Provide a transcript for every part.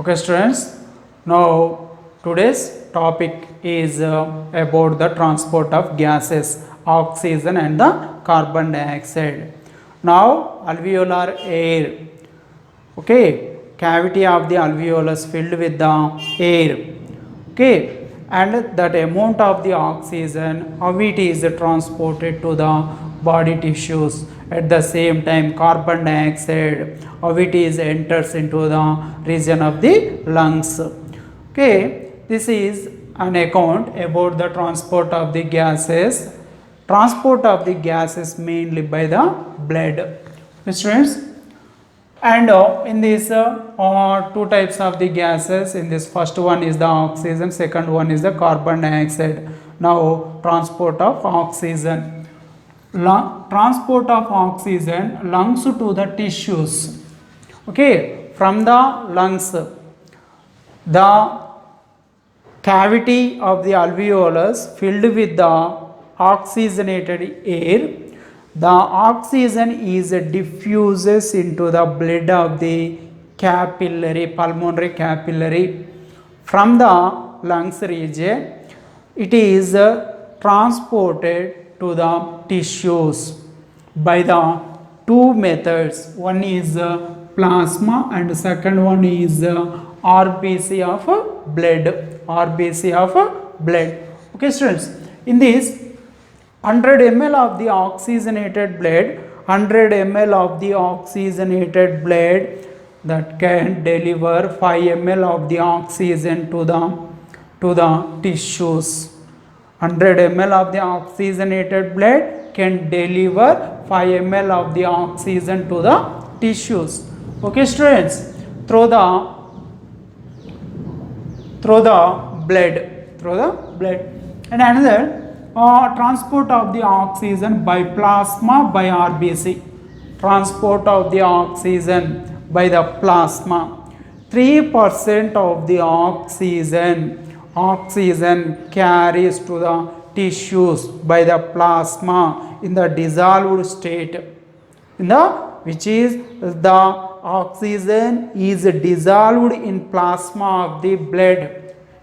Okay, students. Now, today's topic is about the transport of gases, oxygen and the carbon dioxide. Now, alveolar air. Okay, cavity of the alveolus filled with the air. Okay, and that amount of the oxygen, how it is transported to the body tissues. At the same time, carbon dioxide, how it is enters into the region of the lungs. Okay, this is an account about the transport of the gases. Transport of the gases mainly by the blood. Okay, students. And in this two types of the gases, in this first one is the oxygen, second one is the carbon dioxide. Now transport of oxygen. Transport of oxygen lungs to the tissues. Okay, from the lungs, the cavity of the alveolus filled with the oxygenated air, the oxygen is diffuses into the blood of the pulmonary capillary. From the lungs region, it is transported to the tissues by the two methods. One is plasma and second one is RBC of blood. RBC of blood. Okay, students. In this 100 ml of the oxygenated blood, 100 ml of the oxygenated blood that can deliver 5 ml of the oxygen to the tissues. 100 ml of the oxygenated blood can deliver 5 ml of the oxygen to the tissues. Okay, students, through the blood. And another transport of the oxygen by plasma by RBC. Transport of the oxygen by the plasma. 3% of the oxygen carries to the tissues by the plasma in the dissolved state. Which is the oxygen is dissolved in plasma of the blood.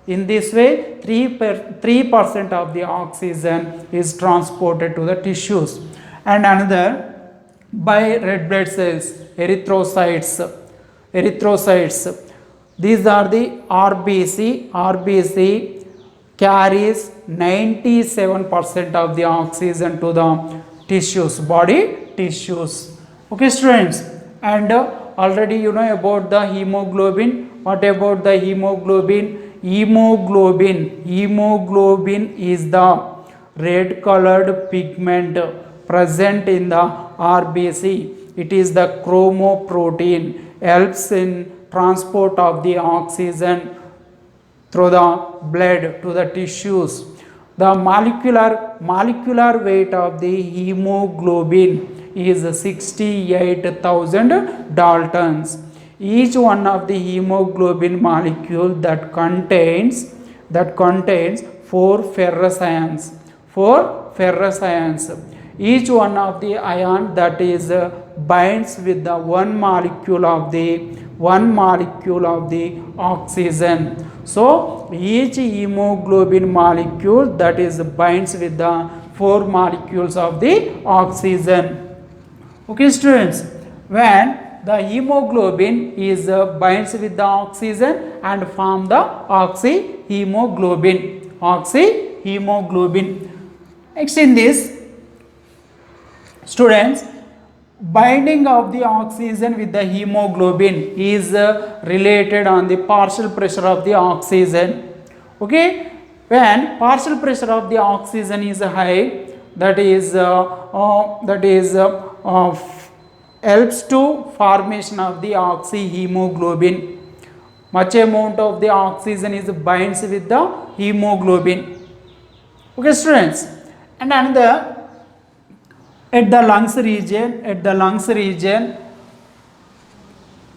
In this way, 3% of the oxygen is transported to the tissues. And another by red blood cells, erythrocytes. These are the RBC. RBC carries 97% of the oxygen to the tissues, body tissues. Okay, students. And already you know about the hemoglobin. What about the hemoglobin? Hemoglobin is the red colored pigment present in the RBC. It is the chromoprotein, helps in transport of the oxygen through the blood to the tissues. The molecular weight of the hemoglobin is 68,000 Daltons. Each one of the hemoglobin molecule that contains 4 ferrous ions. Each one of the ion that is binds with the one molecule of the oxygen. So each hemoglobin molecule that is binds with the 4 molecules of the oxygen. Okay, students, when the hemoglobin is binds with the oxygen and form the oxyhemoglobin. Next, in this, students, binding of the oxygen with the hemoglobin is related on the partial pressure of the oxygen. Okay, when partial pressure of the oxygen is high, that is helps to formation of the oxyhemoglobin. Much amount of the oxygen is binds with the hemoglobin. Okay, students. And another, at the lungs region,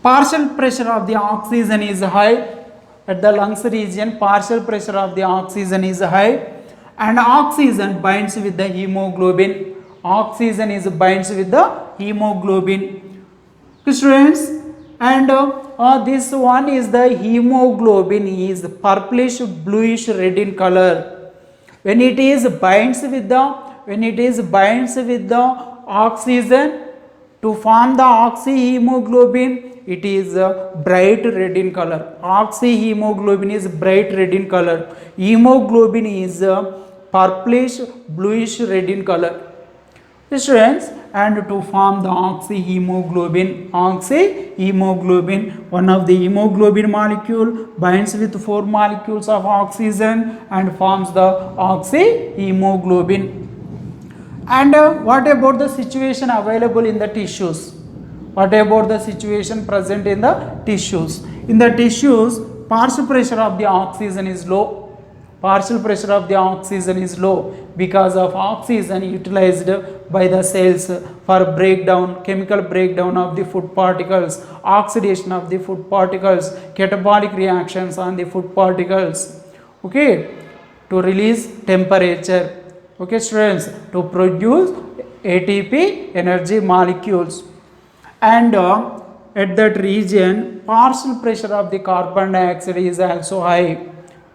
partial pressure of the oxygen is high. At the lungs region, partial pressure of the oxygen is high, and oxygen binds with the hemoglobin. Oxygen is binds with the hemoglobin. Students, and this one is the hemoglobin is purplish bluish red in color. When it is binds with the oxygen to form the oxyhemoglobin, it is bright red in color. Oxyhemoglobin is bright red in color. Hemoglobin is purplish bluish red in color. Students, and to form the oxyhemoglobin, one of the hemoglobin molecule binds with 4 molecules of oxygen and forms the oxyhemoglobin. And what about the situation available in the tissues? What about the situation present in the tissues? In the tissues, partial pressure of the oxygen is low. Partial pressure of the oxygen is low because of oxygen utilized by the cells for breakdown, chemical breakdown of the food particles, oxidation of the food particles, catabolic reactions on the food particles, okay, to release temperature, okay students, to produce ATP energy molecules. And at that region, partial pressure of the carbon dioxide is also high,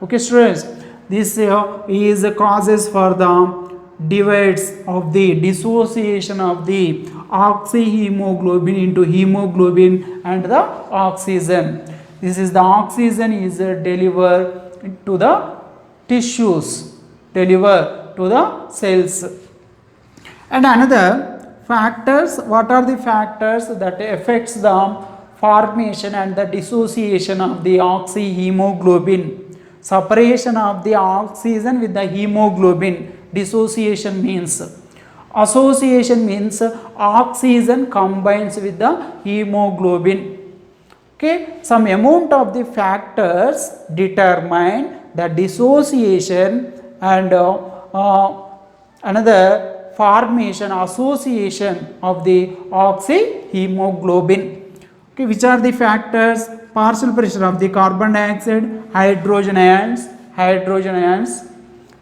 okay students. This is causes for the divides of the dissociation of the oxyhemoglobin into hemoglobin and the oxygen. This is the oxygen is delivered to the tissues, delivered to the cells. And another factors, what are the factors that affects the formation and the dissociation of the oxyhemoglobin? Separation of the oxygen with the hemoglobin. Dissociation means, association means oxygen combines with the hemoglobin. Okay, some amount of the factors determine the dissociation and another formation, association of the oxyhemoglobin. Okay, which are the factors? Partial pressure of the carbon dioxide, hydrogen ions,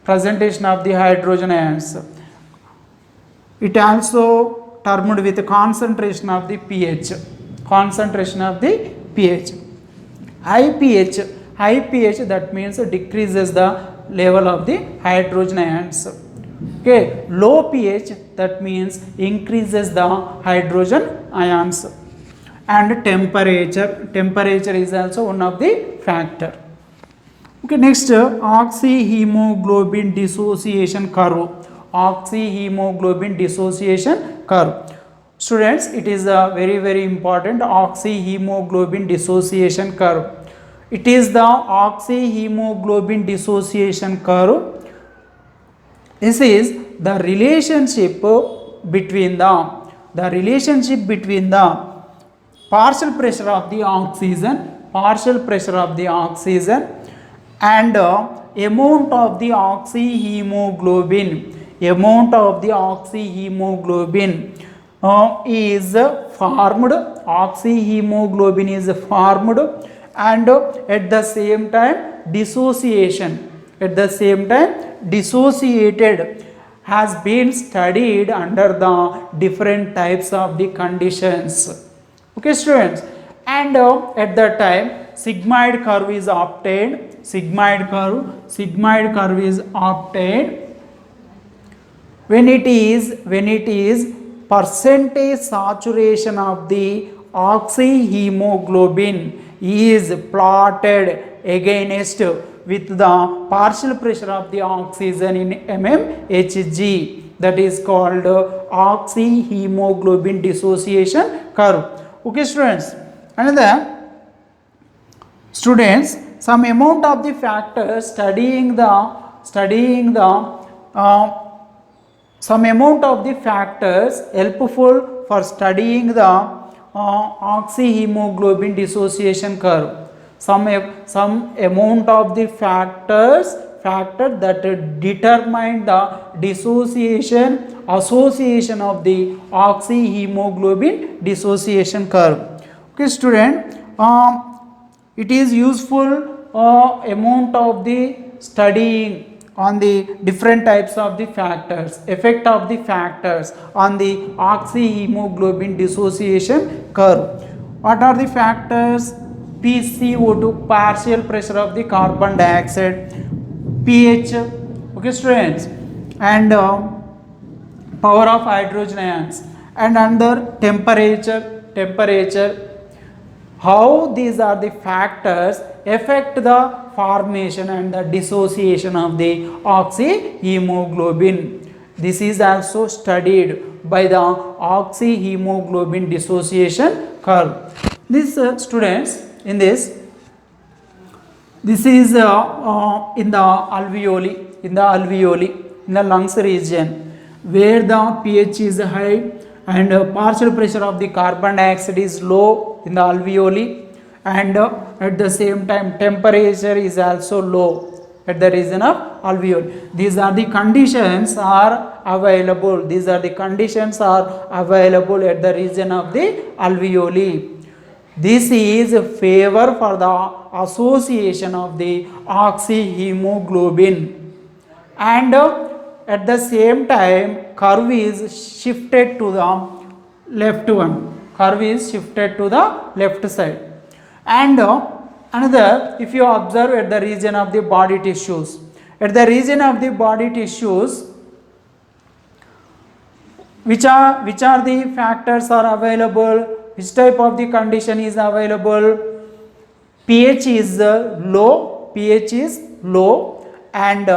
presentation of the hydrogen ions. It also termed with concentration of the pH. High pH, that means decreases the level of the hydrogen ions. Okay, low pH, that means increases the hydrogen ions. And temperature is also one of the factor. Okay, next oxyhemoglobin dissociation curve. Students, it is a very important oxyhemoglobin dissociation curve. It is the oxyhemoglobin dissociation curve. This is the relationship between the partial pressure of the oxygen and amount of the oxyhemoglobin is formed. Oxyhemoglobin is formed, and at the same time dissociated has been studied under the different types of the conditions. Okay students, and at that time sigmoid curve is obtained. Sigmoid curve is obtained when it is percentage saturation of the oxyhemoglobin is plotted against with the partial pressure of the oxygen in mmHg. That is called oxyhemoglobin dissociation curve. Okay students, another students, some amount of the factors studying the some amount of the factors helpful for studying the oxyhemoglobin dissociation curve. Some amount of the factor that determine the association of the oxyhemoglobin dissociation curve. Okay student, it is useful amount of the studying on the different types of the factors, effect of the factors on the oxyhemoglobin dissociation curve. What are the factors? PCO2, partial pressure of the carbon dioxide, pH, okay students, and power of hydrogen ions, and under temperature. How these are the factors affect the formation and the dissociation of the oxyhemoglobin. This is also studied by the oxyhemoglobin dissociation curve. This students, in this is in the alveoli, in the lungs region, where the pH is high and partial pressure of the carbon dioxide is low in the alveoli, and at the same time temperature is also low at the region of alveoli. These are the conditions are available. These are the conditions are available at the region of the alveoli. This is a favor for the association of the oxyhemoglobin, and at the same time curve is shifted to the left one. Curve is shifted to the left side. And another, if you observe at the region of the body tissues, at the region of the body tissues, which are the factors are available, which type of the condition is available? pH is low, and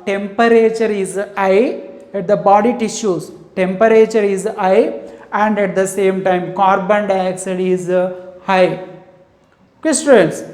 temperature is high at the body tissues. Temperature is high, and at the same time carbon dioxide is high. Okay students,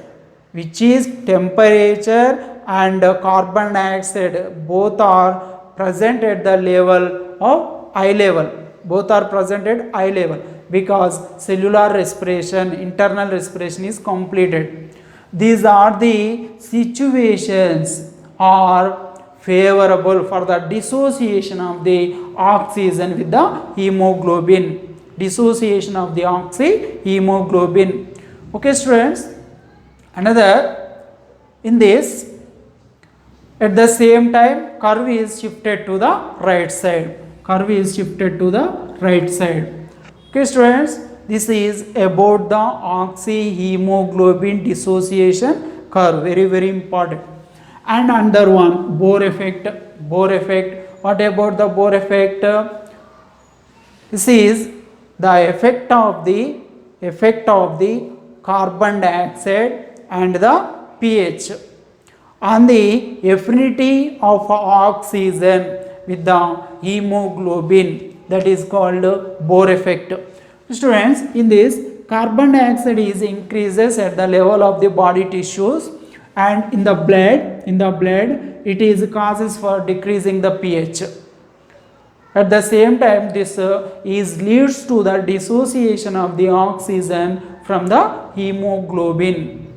which is temperature and carbon dioxide both are present at the level of eye level. Both are present at eye level because cellular respiration, internal respiration is completed. These are the situations are favorable for the dissociation of the oxygen with the hemoglobin. Dissociation of the oxyhemoglobin. Okay students, another, in this at the same time curve is shifted to the right side. Curve is shifted to the right side. Okay students, this is about the oxyhemoglobin dissociation curve, very important. And another one, Bohr effect. What about the Bohr effect? This is the effect of the carbon dioxide and the pH on the affinity of oxygen with the hemoglobin, that is called Bohr effect. Students, in this carbon dioxide is increases at the level of the body tissues, and in the blood it is causes for decreasing the pH. At the same time this leads to the dissociation of the oxygen from the hemoglobin.